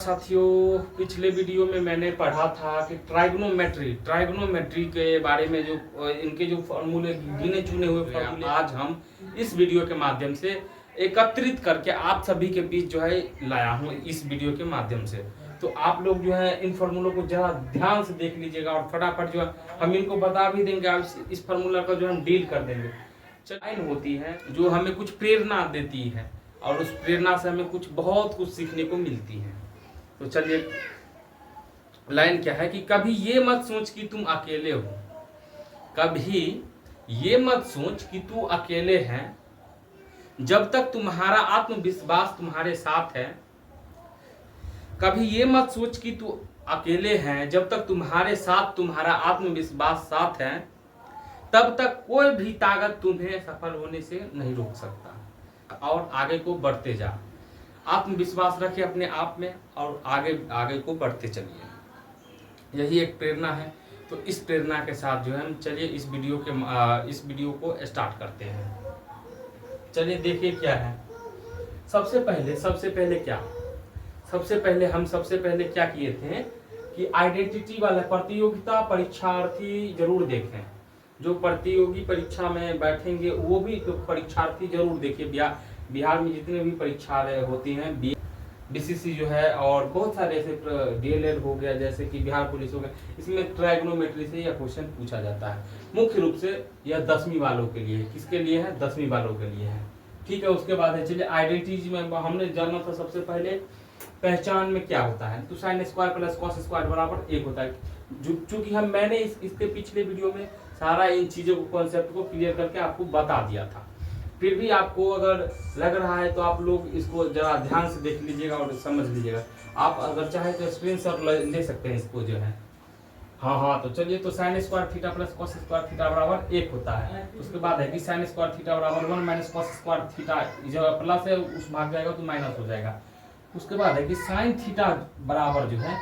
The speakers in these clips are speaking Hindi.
साथियों, पिछले वीडियो में मैंने पढ़ा था कि ट्राइगोनोमेट्री के बारे में जो इनके जो फॉर्मूले गिने चुने हुए फॉर्मूले आज हम इस वीडियो के माध्यम से एकत्रित करके आप सभी के बीच जो है लाया हूँ इस वीडियो के माध्यम से। तो आप लोग जो है इन फॉर्मूलों को जरा ध्यान से देख लीजिएगा और फटाफट जो है हम इनको बता भी देंगे। आप इस फॉर्मूला का जो हम डील कर देंगे। लाइन होती है जो हमें कुछ प्रेरणा देती है और उस प्रेरणा से हमें बहुत कुछ सीखने को मिलती है। तो चलिए, लाइन क्या है कि कभी ये मत सोच कि तुम अकेले हो, कभी ये मत सोच कि तू अकेले है, जब तक तुम्हारा आत्मविश्वास तुम्हारे साथ है। कभी ये मत सोच कि तू अकेले है, जब तक तुम्हारे साथ तुम्हारा आत्मविश्वास साथ है, तब तक कोई भी ताकत तुम्हें सफल होने से नहीं रोक सकता। और आगे को बढ़ते जा, आत्मविश्वास रखें अपने आप में और आगे को बढ़ते चलिए। यही एक प्रेरणा है। तो इस प्रेरणा के साथ जो है हम चलिए इस वीडियो को स्टार्ट करते हैं। चलिए देखिए क्या है। सबसे पहले क्या किए थे कि आइडेंटिटी वाला प्रतियोगिता परीक्षार्थी जरूर देखें। जो प्रतियोगी परीक्षा में बैठेंगे वो भी तो परीक्षार्थी जरूर देखिए। बिहार में जितने भी परीक्षा होती हैं, बीसीसी जो है और बहुत सारे ऐसे डीएलएड हो गया, जैसे कि बिहार पुलिस हो गया, इसमें ट्राइगोनोमेट्री से यह क्वेश्चन पूछा जाता है। मुख्य रूप से यह 10वीं वालों के लिए, किसके लिए है? 10वीं वालों के लिए है। ठीक है। उसके बाद है, चलिए आइडेंटिटी में हमने जाना था सबसे पहले पहचान में क्या होता है। तो sine square plus cos square बराबर 1 होता है। चूंकि मैंने इसके पिछले वीडियो में सारा इन चीजों को, कॉन्सेप्ट को क्लियर करके आपको बता दिया था। फिर भी आपको अगर लग रहा है तो आप लोग इसको जरा ध्यान से देख लीजिएगा और समझ लीजिएगा। आप अगर चाहे तो स्क्रीनशॉट ले सकते हैं इसको जो है। हाँ, तो चलिए, तो sine square theta plus cos square theta बराबर 1 होता है। उसके बाद है कि साइन स्क्वायर थीटा बराबर 1 माइनस कॉस स्क्वायर थीटा, जब प्लस है उस भाग जाएगा तो माइनस हो जाएगा। उसके बाद है कि साइन थीटा बराबर जो है,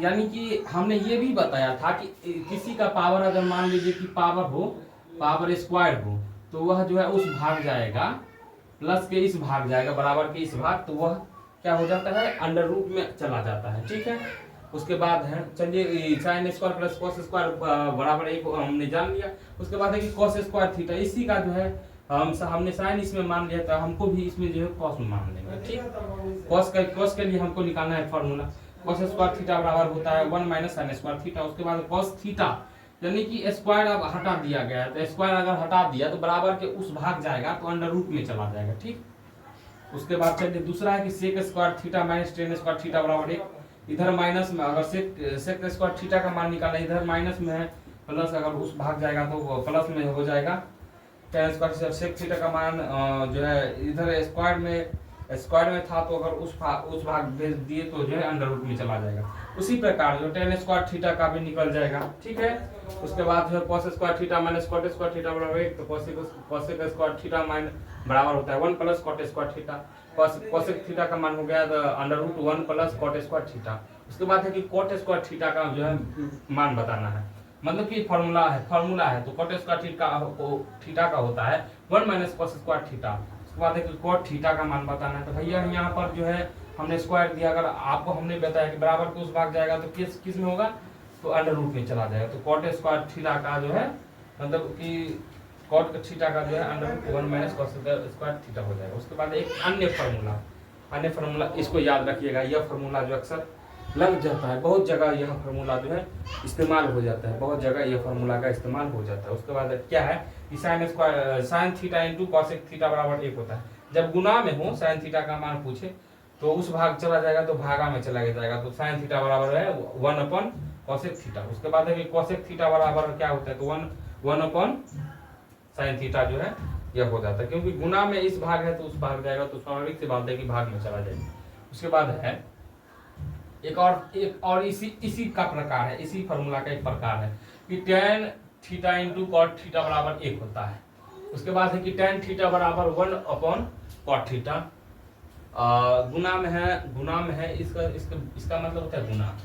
यानी कि हमने ये भी बताया था कि किसी का पावर अगर मान लीजिए कि पावर स्क्वायर हो, तो वह जो है उस भाग जाएगा, प्लस के इस भाग जाएगा, बराबर के इस भाग, तो वह क्या हो जाता है? अंडर रूट में चला जाता है। ठीक है। उसके बाद है, चलिए sine square plus cos square बराबर 1 हमने जान लिया। उसके बाद है कि कॉस स्क्वायर थीटा, इसी का जो है हमने साइन इसमें मान लिया था, हमको भी इसमें जो है कॉस में मान लेंगे। ठीक। कॉस के लिए हमको निकालना है फॉर्मूला। कॉस स्क्वायर थीटा बराबर होता है 1 माइनस साइन स्क्वायर थीटा। उसके बाद कॉस थीटा, यानी कि स्क्वायर अब हटा दिया गया है, तो स्क्वायर अगर हटा दिया तो बराबर के उस भाग जाएगा तो अंडर रूट में चला जाएगा। ठीक। उसके बाद चलिए दूसरा है कि sec square theta minus tan square theta बराबर 1। इधर माइनस में, अगर सेक स्क्वायर थीटा का मान निकालना, इधर माइनस में है, प्लस अगर उस भाग जाएगा तो प्लस में हो जाएगा। टेन स्क्वायर सेक थीटा का मान जो है इधर स्क्वायर में था, तो अगर उस भाग भेज दिए तो जो है अंडर रूट में चला जाएगा। उसी प्रकार जो टेन स्क्वायर थीटा का भी निकल जाएगा। ठीक है। उसके बाद जो है cos square theta minus cot square theta बराबर 1, तो कॉसेक स्क्वायर थीटा बराबर होता है 1 plus cot square theta. Cosec theta का मान हो गया under root 1 plus cot square theta. उसके बाद है कि कॉट स्क्वायर थीटा का जो है मान बताना है, मतलब कि फॉर्मूला है। तो कॉट स्क्वायर थीटा का होता है 1 माइनस कॉस स्क्वायर थीटा। उसके बाद है कि कॉट थीटा का मान बताना है। तो भैया यहाँ पर जो है हमने स्क्वायर दिया, अगर आपको हमने बताया कि बराबर के उस भाग जाएगा तो किस में होगा? तो अंडर रूट में चला जाएगा। तो कॉट स्क्वायर थीटा का जो है, मतलब कि कॉट थीटा का जो है under root 1 minus cos square theta हो जाएगा। उसके बाद एक अन्य फार्मूला, इसको याद रखिएगा। यह फार्मूला जो अक्सर लग जाता है, बहुत जगह यह फार्मूला जो है इस्तेमाल हो जाता है, बहुत जगह यह फार्मूला का इस्तेमाल हो जाता है। उसके बाद क्या है कि sine theta into cosec theta बराबर 1 होता है। जब गुना में हो, साइन थीटा का मान पूछे तो उस भाग चला जाएगा तो भागा में चला जाएगा। तो साइन थीटा बराबर है 1 अपन कॉसेक थीटा। उसके बाद है कि कॉसेक थीटा बराबर क्या होता है? तो 1 अपन साइन थीटा जो है यह हो जाता है, क्योंकि गुना में इस भाग है तो उस भाग जाएगा, तो स्वाभाविक सी बात है कि भाग में चला जाएगा। उसके बाद है एक और इसी का प्रकार है, इसी फॉर्मूला का एक प्रकार है कि tan theta into cot theta बराबर 1 होता है। उसके बाद है कि टेन थीटा बराबर 1 अपॉन कॉट थीटा। गुना में है, इसका मतलब होता है गुना।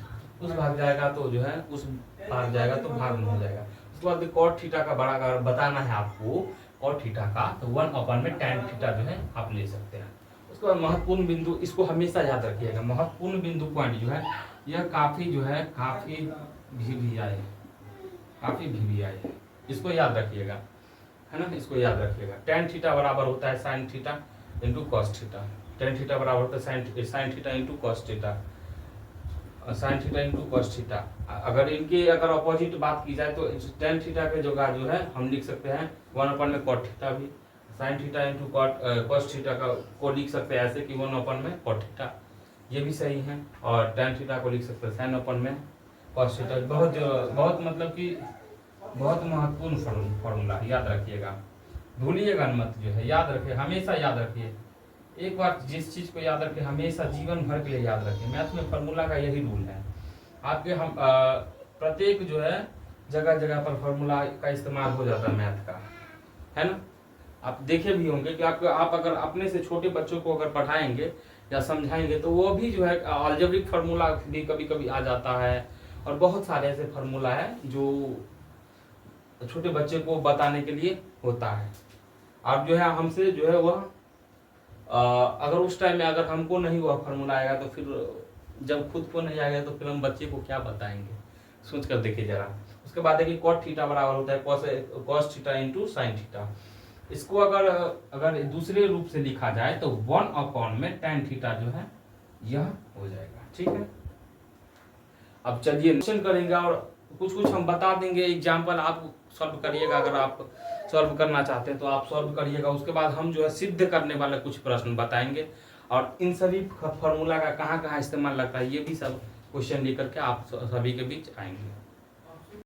उस भाग जाएगा तो जो है उस भाग जाएगा तो भाग में हो जाएगा। उसके बाद कॉट थीटा का बड़ा अगर बताना है आपको, कॉट थीटा का, तो 1 अपॉन में टेन थीटा जो है आप ले सकते हैं। इसका महत्वपूर्ण बिंदु, इसको हमेशा याद रखिएगा। महत्वपूर्ण बिंदु पॉइंट जो है यह काफी वीवीआई है, काफी वीवीआई है, इसको याद रखिएगा, है ना, इसको याद रखिएगा। टेन थीटा बराबर होता है sine theta into cos theta, tan theta बराबर होता है sine theta into cos theta, sine theta into cos theta. अगर इनके अगर अपोजिट बात की जाए तो टेन थीटा के जगह जो है हम लिख सकते हैं 1 में कॉट थीटा भी, sine theta into cos theta का को लिख सकते हैं ऐसे कि 1 में कॉट थीटा, ये भी सही है। और टेन थीटा को लिख सकते हैं साइन में कॉस थीटा। बहुत मतलब कि बहुत महत्वपूर्ण फॉर्मूला, याद रखिएगा, भूलिएगा मत, जो है याद रखिए, हमेशा याद रखिए। एक बार जिस चीज को याद रखें हमेशा जीवन भर के लिए याद रखें। मैथ में फार्मूला का यही रूल है। आपके हम प्रत्येक जो है जगह जगह पर फार्मूला का इस्तेमाल हो जाता है मैथ का, है ना। आप देखे भी होंगे कि आप अगर अपने से छोटे बच्चों को अगर पढ़ाएंगे या समझाएंगे तो वो भी जो है अलजेब्रिक फार्मूला भी कभी कभी आ जाता है, और बहुत सारे ऐसे फार्मूला है जो छोटे बच्चे को बताने के लिए होता है। आप जो है हमसे जो है वह अगर उस टाइम में अगर हमको नहीं हुआ फार्मूला आएगा तो फिर जब खुद को नहीं आएगा तो फिर हम बच्चे को क्या बताएंगे, सोच कर देखिए जरा। उसके बाद है कि कॉट थीटा बराबर होता है cos theta into sine theta. इसको अगर दूसरे रूप से लिखा जाए तो 1 में tan थीटा जो है यह हो जाएगा, ठीक है। अब चलिए क्वेश्चन करेंगे और कुछ हम बता देंगे, एग्जाम्पल आप सॉल्व करिएगा। अगर आप सॉल्व करना चाहते हैं तो आप सॉल्व करिएगा। उसके बाद हम जो है सिद्ध करने वाले कुछ प्रश्न बताएंगे, और इन सभी फार्मूला का कहाँ कहाँ इस्तेमाल लगता है ये भी सब क्वेश्चन लेकर के आप सभी के बीच आएंगे।